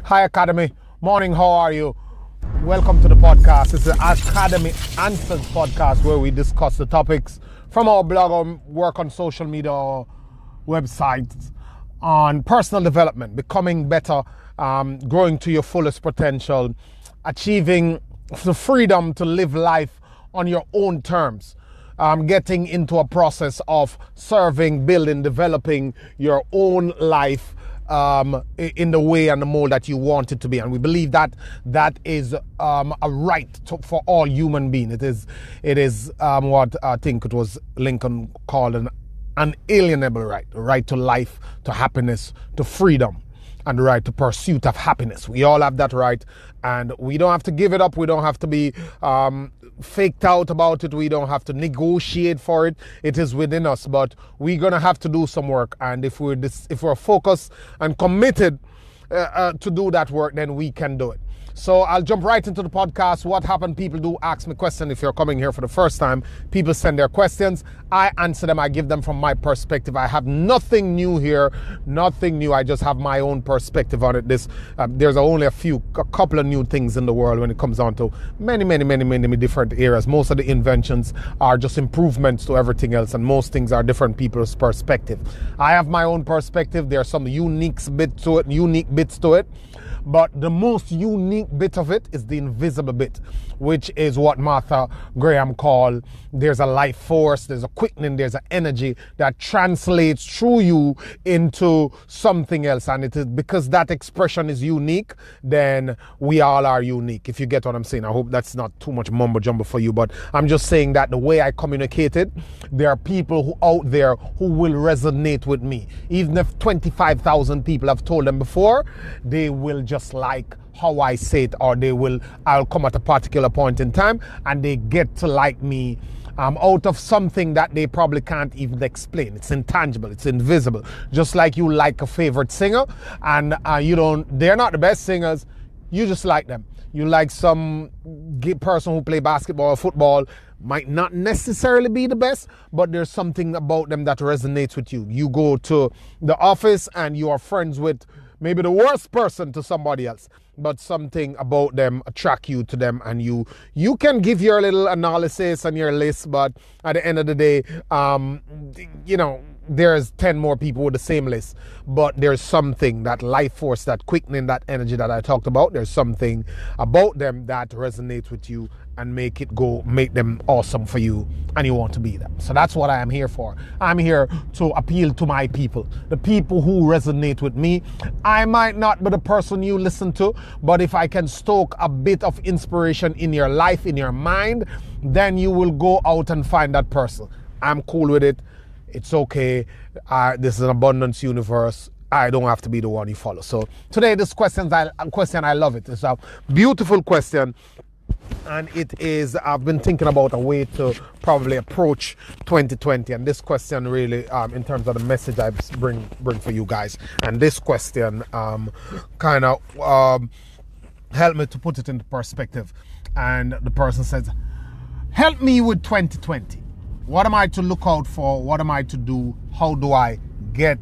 Hi, Academy. Morning, how are you? Welcome to the podcast. It's the Academy Answers podcast where we discuss the topics from our blog or work on social media or websites on personal development, becoming better, growing to your fullest potential, achieving the freedom to live life on your own terms. Getting into a process of serving, building, developing your own life in the way and the mold that you want it to be. And we believe that that is a right for all human beings. It is what I think it was Lincoln called an unalienable right. The right to life, to happiness, to freedom, and the right to pursuit of happiness. We all have that right, and we don't have to give it up. We don't have to be faked out about it. We don't have to negotiate for it. It is within us, but we're gonna have to do some work. And if we're focused and committed to do that work, then we can do it. So I'll jump right into the podcast. What happened? People do ask me questions. If you're coming here for the first time, people send their questions. I answer them. I give them from my perspective. I have nothing new here, nothing new. I just have my own perspective on it. There's only a couple of new things in the world when it comes on to many different areas. Most of the inventions are just improvements to everything else, and most things are different people's perspective. I have my own perspective. There are some unique bits to it. But the most unique bit of it is the invisible bit, which is what Martha Graham called, there's a life force, there's a quickening, there's an energy that translates through you into something else. And it is because that expression is unique, then we all are unique, if you get what I'm saying. I hope that's not too much mumbo jumbo for you, but I'm just saying that the way I communicate it, there are people out there who will resonate with me. Even if 25,000 people have told them before, they will just like how I say it, or I'll come at a particular point in time and they get to like me out of something that they probably can't even explain. It's intangible, it's invisible. Just like you like a favorite singer and they're not the best singers, you just like them. You like some person who play basketball or football, might not necessarily be the best, but there's something about them that resonates with you. You go to the office and you are friends with maybe the worst person to somebody else, but something about them attract you to them, and you can give your little analysis and your list, but at the end of the day, there's 10 more people with the same list, but there's something, that life force, that quickening, that energy that I talked about, there's something about them that resonates with you and make them awesome for you, and you want to be them. So that's what I am here for. I'm here to appeal to my people, the people who resonate with me. I might not be the person you listen to, but if I can stoke a bit of inspiration in your life, in your mind, then you will go out and find that person. I'm cool with it. It's okay. This is an abundance universe. I don't have to be the one you follow. So today, this question, I love it. It's a beautiful question. And it is, I've been thinking about a way to probably approach 2020. And this question really, in terms of the message I bring for you guys. And this question kind of helped me to put it into perspective. And the person says, help me with 2020. What am I to look out for? What am I to do? How do I get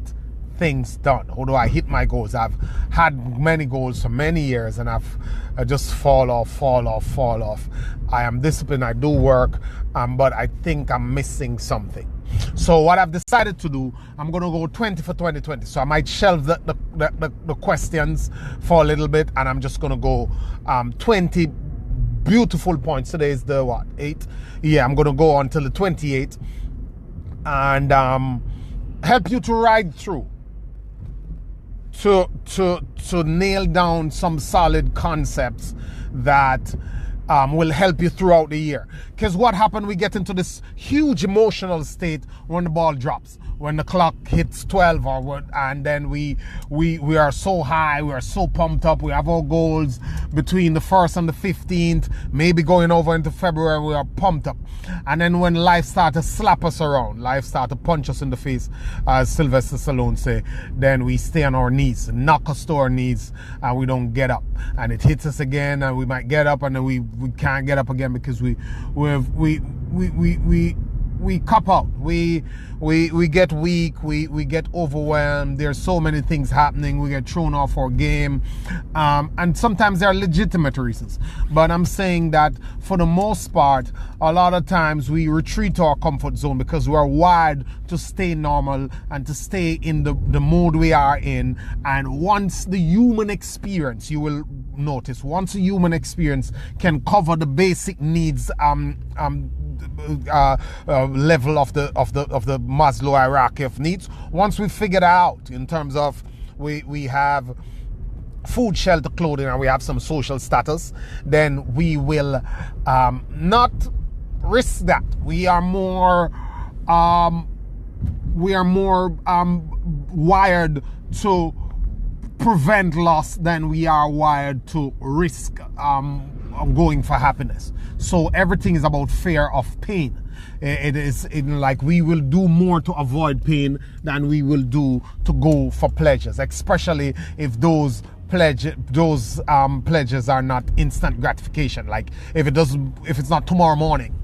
things done? How do I hit my goals? I've had many goals for many years and I've just fall off. I am disciplined, I do work, but I think I'm missing something. So what I've decided to do, I'm going to go 20 for 2020. So I might shelve the questions for a little bit, and I'm just going to go 20 beautiful points. Today is the 8th? Yeah, I'm going to go until the 28th and help you to ride through, to nail down some solid concepts that will help you throughout the year. Because what happened, we get into this huge emotional state when the ball drops, when the clock hits 12, and then we are so high, we are so pumped up, we have our goals between the 1st and the 15th, maybe going over into February, we are pumped up. And then when life starts to slap us around, life starts to punch us in the face, as Sylvester Stallone say, then we stay on our knees, knock us to our knees, and we don't get up. And it hits us again, and we might get up, and then we can't get up again because we cop out. We get weak. We get overwhelmed. There's so many things happening. We get thrown off our game, and sometimes there are legitimate reasons. But I'm saying that for the most part, a lot of times we retreat to our comfort zone because we're wired to stay normal and to stay in the mode we are in. And once the human experience, you will notice, once a human experience can cover the basic needs level of the Maslow hierarchy of needs. Once we figure it out in terms of we have food, shelter, clothing, and we have some social status, then we will not risk that. We are more wired to prevent loss than we are wired to risk going for happiness. So everything is about fear of pain. It is like we will do more to avoid pain than we will do to go for pleasures, especially if those pledges are not instant gratification. Like if it's not tomorrow morning,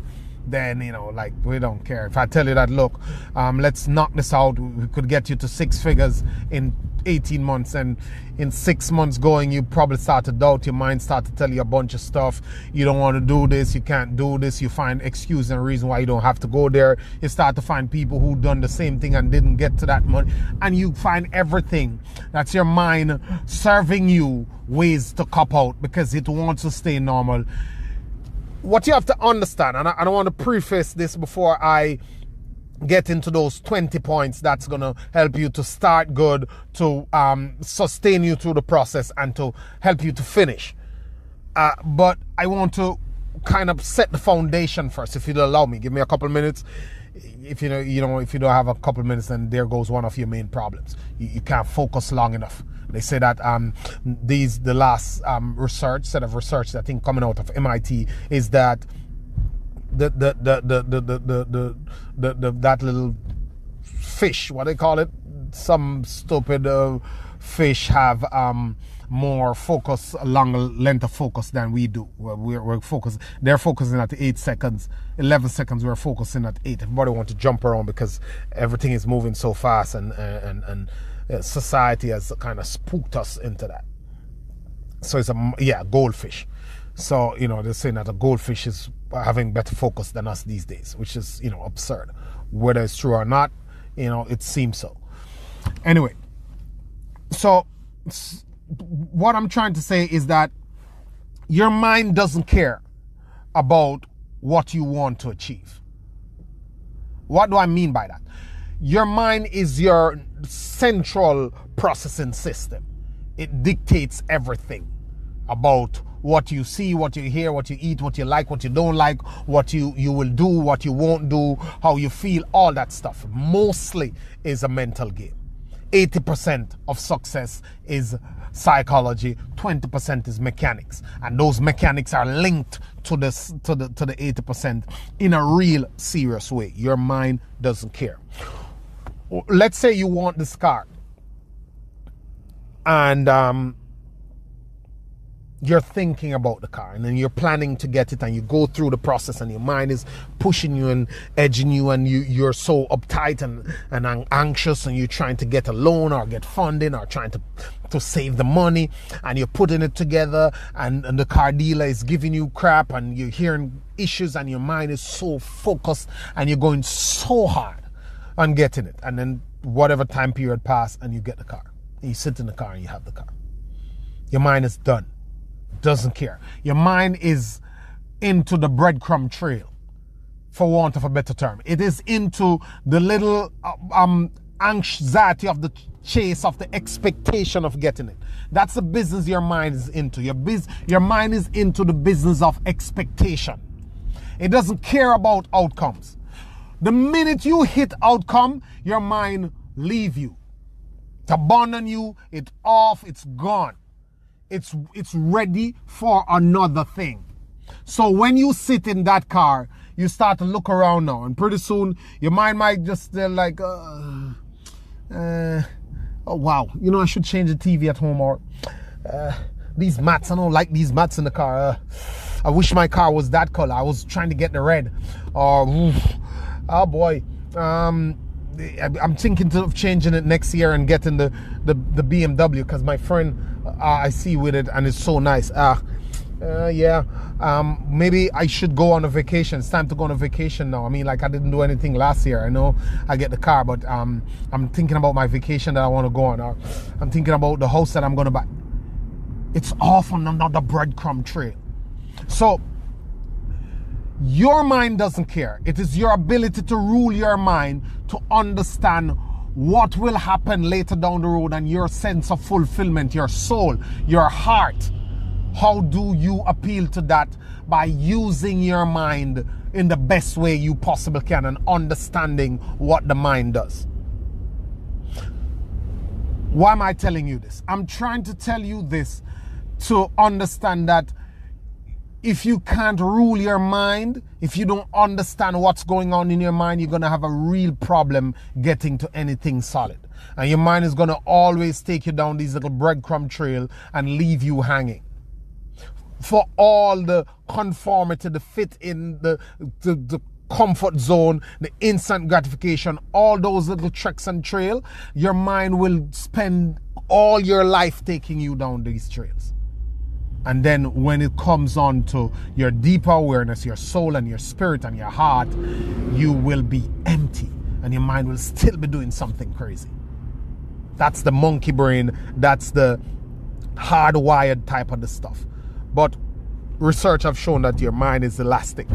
then like we don't care. If I tell you that, look, let's knock this out, we could get you to 6 figures in 18 months, and in 6 months going, you probably start to doubt. Your mind start to tell you a bunch of stuff. You don't want to do this, you can't do this. You find excuse and reason why you don't have to go there. You start to find people who done the same thing and didn't get to that money, and you find everything. That's your mind serving you ways to cop out because it wants to stay normal. What you have to understand, and I don't want to preface this before I get into those 20 points that's going to help you to start good, to sustain you through the process, and to help you to finish. But I want to kind of set the foundation first, if you'd allow me. Give me a couple minutes. If if you don't have a couple minutes, then there goes one of your main problems. You can't focus long enough. They say that the last set of research that I think coming out of MIT is that that little fish, what they call it, some stupid fish have more focus, longer length of focus than we do. We're focused. They're focusing at 8 seconds, 11 seconds. We're focusing at 8. Everybody wants to jump around because everything is moving so fast, and society has kind of spooked us into that. So it's goldfish. So they're saying that a goldfish is having better focus than us these days, which is absurd. Whether it's true or not, it seems so. Anyway, so what I'm trying to say is that your mind doesn't care about what you want to achieve. What do I mean by that? Your mind is your central processing system. It dictates everything about what you see, what you hear, what you eat, what you like, what you don't like, what you will do, what you won't do, how you feel, all that stuff. Mostly is a mental game. 80% of success is psychology, 20% is mechanics, and those mechanics are linked to the 80% in a real serious way. Your mind doesn't care. Let's say you want this car, and you're thinking about the car, and then you're planning to get it, and you go through the process, and your mind is pushing you and edging you, and you're so uptight and anxious, and you're trying to get a loan or get funding or trying to save the money, and you're putting it together, and the car dealer is giving you crap, and you're hearing issues, and your mind is so focused, and you're going so hard on getting it, and then whatever time period passed, and you get the car, and you sit in the car, and you have the car. Your mind is done. Doesn't care. Your mind is into the breadcrumb trail, for want of a better term. It is into the little anxiety of the chase, of the expectation of getting it. That's the business your mind is into. Your mind is into the business of expectation. It doesn't care about outcomes. The minute you hit outcome, your mind leave you. It's abandon you, it's off, it's gone. It's ready for another thing. So when you sit in that car, you start to look around now, and pretty soon your mind might just like, oh wow, I should change the TV at home, or these mats, I don't like these mats in the car. I wish my car was that color. I was trying to get the red, or Oh boy, I'm thinking of changing it next year and getting the BMW, because my friend I see with it and it's so nice. Yeah, maybe I should go on a vacation. It's time to go on a vacation now. I mean, like, I didn't do anything last year. I know I get the car, but I'm thinking about my vacation that I want to go on. I'm thinking about the house that I'm going to buy. It's off on another breadcrumb trail. So your mind doesn't care. It is your ability to rule your mind, to understand what will happen later down the road, and your sense of fulfillment, your soul, your heart. How do you appeal to that? By using your mind in the best way you possibly can and understanding what the mind does. Why am I telling you this? I'm trying to tell you this to understand that if you can't rule your mind, if you don't understand what's going on in your mind, you're going to have a real problem getting to anything solid. And your mind is going to always take you down these little breadcrumb trail and leave you hanging. For all the conformity, the fit in, the comfort zone, the instant gratification, all those little tricks and trail, your mind will spend all your life taking you down these trails. And then when it comes on to your deeper awareness, your soul and your spirit and your heart, you will be empty and your mind will still be doing something crazy. That's the monkey brain. That's the hardwired type of the stuff. But research have shown that your mind is elastic.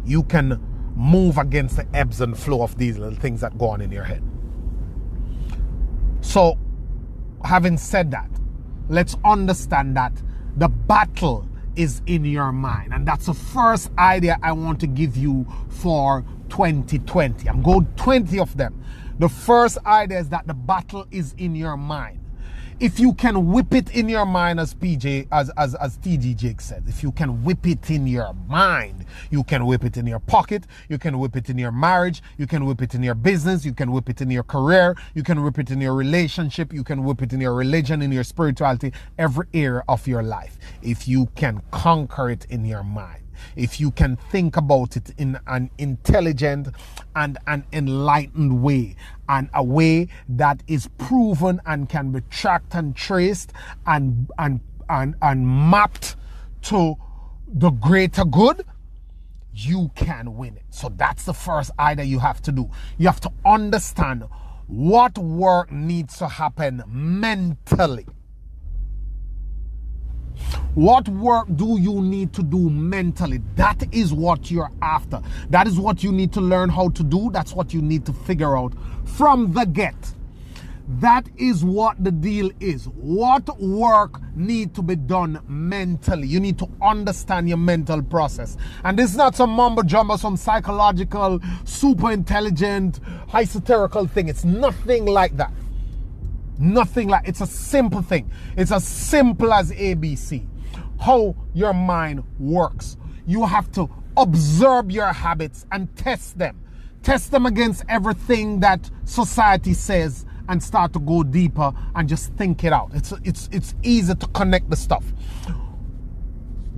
You can move against the ebbs and flow of these little things that go on in your head. So, having said that, let's understand that the battle is in your mind. And that's the first idea I want to give you for 2020. I'm going 20 of them. The first idea is that the battle is in your mind. If you can whip it in your mind, as TG Jake said, if you can whip it in your mind, you can whip it in your pocket, you can whip it in your marriage, you can whip it in your business, you can whip it in your career, you can whip it in your relationship, you can whip it in your religion, in your spirituality, every area of your life. If you can conquer it in your mind, if you can think about it in an intelligent and an enlightened way, and a way that is proven and can be tracked and traced and mapped to the greater good, you can win it. So that's the first idea you have to do. You have to understand what work needs to happen mentally. What work do you need to do mentally? That is what you're after. That is what you need to learn how to do. That's what you need to figure out from the get. That is what the deal is. What work needs to be done mentally? You need to understand your mental process. And this is not some mumbo jumbo, some psychological, super intelligent, esoterical thing. It's nothing like that. Nothing like, it's a simple thing. It's as simple as ABC. How your mind works. You have to observe your habits and test them. Test them against everything that society says and start to go deeper and just think it out. It's easy to connect the stuff.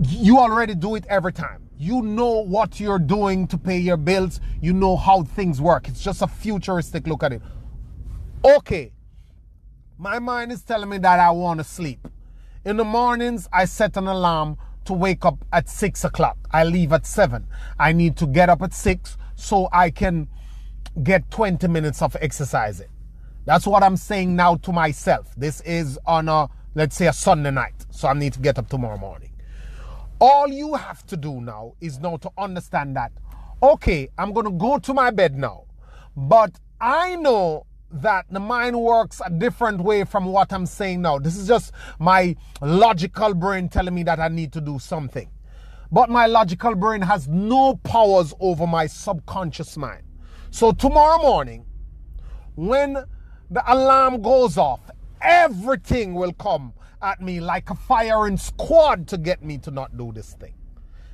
You already do it every time. You know what you're doing to pay your bills. You know how things work. It's just a futuristic look at it. Okay. My mind is telling me that I want to sleep. In the mornings, I set an alarm to wake up at 6 o'clock. I leave at 7. I need to get up at 6 so I can get 20 minutes of exercising. That's what I'm saying now to myself. This is on let's say a Sunday night. So I need to get up tomorrow morning. All you have to do now is now to understand that, okay, I'm going to go to my bed now. But I know that the mind works a different way from what I'm saying now. This is just my logical brain telling me that I need to do something. But my logical brain has no powers over my subconscious mind. So tomorrow morning, when the alarm goes off, everything will come at me like a firing squad to get me to not do this thing.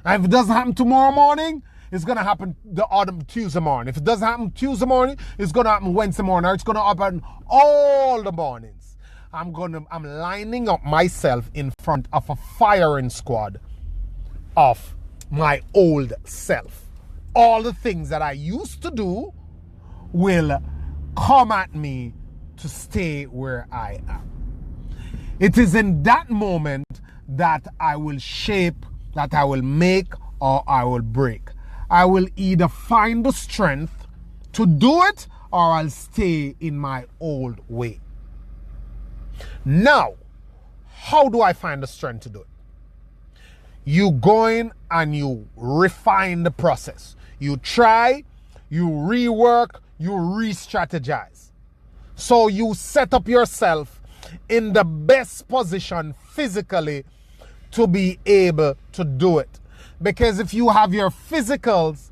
And if it doesn't happen tomorrow morning, it's going to happen the autumn Tuesday morning. If it doesn't happen Tuesday morning, it's going to happen Wednesday morning, or it's going to happen all the mornings. I'm lining up myself in front of a firing squad of my old self. all the things that I used to do will come at me to stay where I am. It is in that moment that I will shape, that I will make, or I will break. I will either find the strength to do it, or I'll stay in my old way. Now, how do I find the strength to do it? You go in and you refine the process. You try, you rework, you re-strategize. So you set up yourself in the best position physically to be able to do it. Because if you have your physicals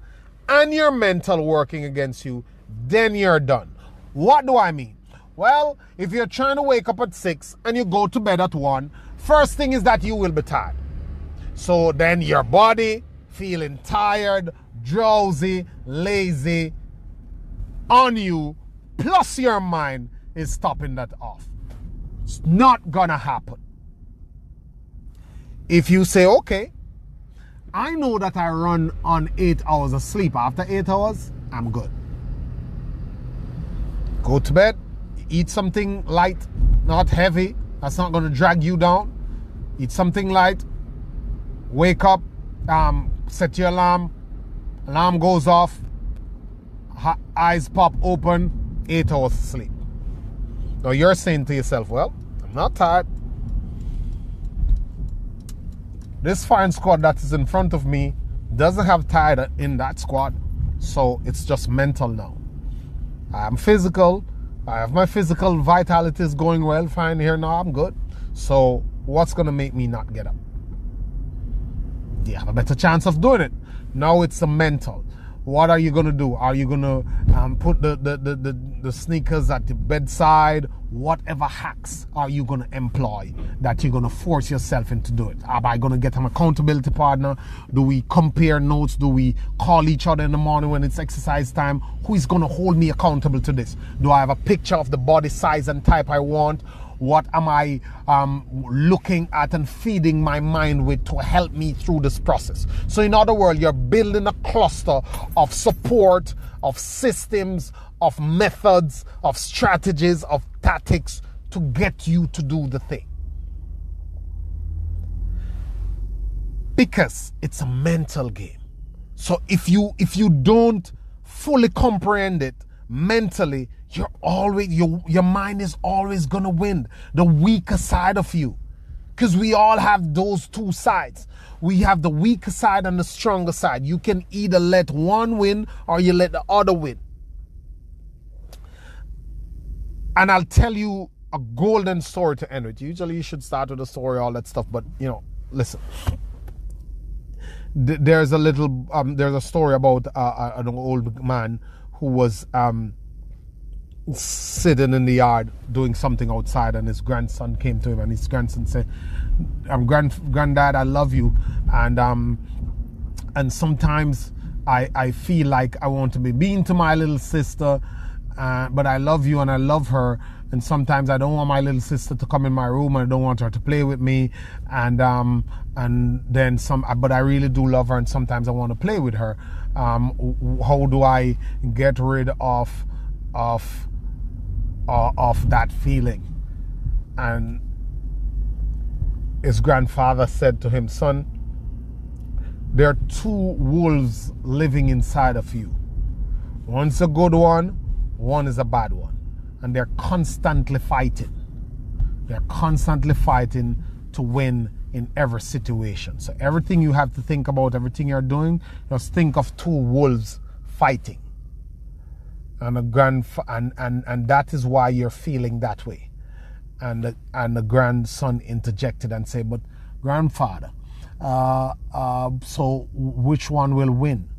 and your mental working against you, then you're done. What do I mean? Well, if you're trying to wake up at 6 and you go to bed at 1, first thing is that you will be tired. So then your body feeling tired, drowsy, lazy on you, plus your mind is stopping that off. It's not gonna happen. If you say, okay, I know that I run on 8 hours of sleep. After 8 hours, I'm good. Go to bed, eat something light, not heavy. That's not gonna drag you down. Eat something light, wake up, set your alarm goes off, eyes pop open, 8 hours of sleep. Now you're saying to yourself, well, I'm not tired. This firing squad that is in front of me doesn't have tired in that squad, so it's just mental now. I'm physical, I have my physical vitality is going well, fine here now, I'm good. So what's gonna make me not get up? You have a better chance of doing it. Now it's the mental. What are you gonna do? Are you gonna put the sneakers at the bedside? Whatever hacks are you gonna employ that you're gonna force yourself into do it? Am I gonna get an accountability partner? Do we compare notes? Do we call each other in the morning when it's exercise time? Who is gonna hold me accountable to this? Do I have a picture of the body size and type I want? What am I looking at and feeding my mind with to help me through this process? So in other words, you're building a cluster of support, of systems, of methods, of strategies, of tactics to get you to do the thing. Because it's a mental game. So if you don't fully comprehend it mentally, your mind is always gonna win the weaker side of you, because we all have those two sides. We have the weaker side and the stronger side. You can either let one win or you let the other win. And I'll tell you a golden story to end with. Usually you should start with a story, all that stuff, but listen. There's a story about an old man who was sitting in the yard doing something outside, and his grandson came to him, and his grandson said, Granddad, I love you, and sometimes I feel like I want to be mean to my little sister, but I love you and I love her, and sometimes I don't want my little sister to come in my room, and I don't want her to play with me, and then but I really do love her, and sometimes I want to play with her. How do I get rid of that feeling? And his grandfather said to him, son, there are two wolves living inside of you. One's a good one is a bad one, and they're constantly fighting. They're constantly fighting to win in every situation. So everything you have to think about, everything you're doing, just think of two wolves fighting. And that is why you're feeling that way. And the grandson interjected and said, but grandfather, so which one will win?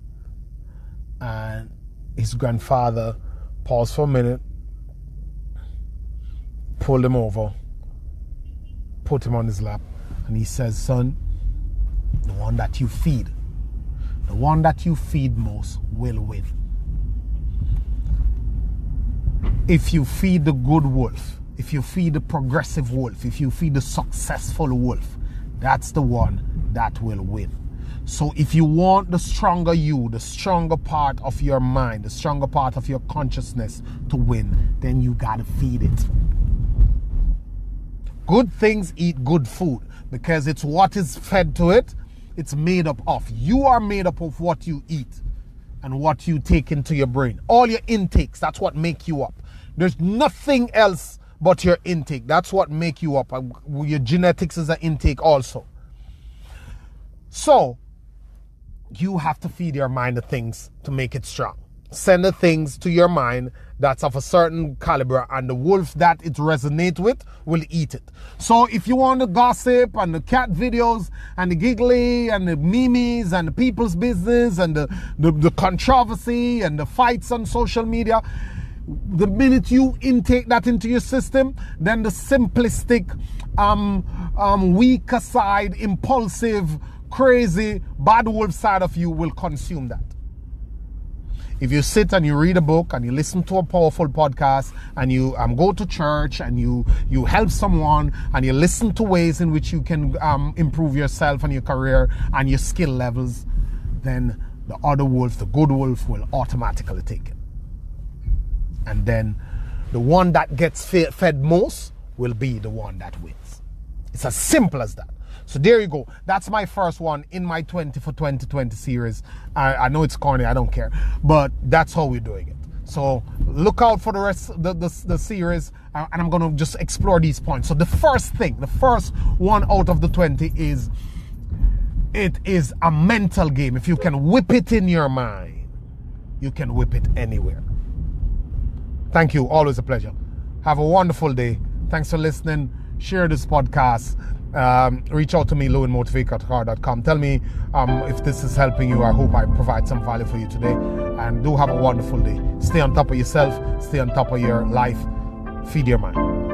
And his grandfather paused for a minute, pulled him over, put him on his lap, and he says, son, the one that you feed most will win. If you feed the good wolf, if you feed the progressive wolf, if you feed the successful wolf, that's the one that will win. So if you want the stronger you, the stronger part of your mind, the stronger part of your consciousness to win, then you gotta feed it. Good things eat good food, because it's what is fed to it, it's made up of. You are made up of what you eat and what you take into your brain. All your intakes, that's what make you up. There's nothing else but your intake. That's what make you up. Your genetics is an intake also. So you have to feed your mind the things to make it strong. Send the things to your mind that's of a certain caliber, and the wolf that it resonates with will eat it. So if you want the gossip and the cat videos and the giggly and the memes and the people's business and the controversy and the fights on social media, the minute you intake that into your system, then the simplistic, weaker side, impulsive, crazy, bad wolf side of you will consume that. If you sit and you read a book and you listen to a powerful podcast and you go to church and you help someone and you listen to ways in which you can improve yourself and your career and your skill levels, then the other wolf, the good wolf, will automatically take it. And then the one that gets fed most will be the one that wins. It's as simple as that. So there you go. That's my first one in my 20 for 2020 series. I know it's corny, I don't care. But that's how we're doing it. So look out for the rest of the series. And I'm going to just explore these points. So the first one out of the 20 is, it is a mental game. If you can whip it in your mind, you can whip it anywhere. Thank you. Always a pleasure. Have a wonderful day. Thanks for listening. Share this podcast. Reach out to me, lewinmotivator.com. Tell me if this is helping you. I hope I provide some value for you today. And do have a wonderful day. Stay on top of yourself. Stay on top of your life. Feed your mind.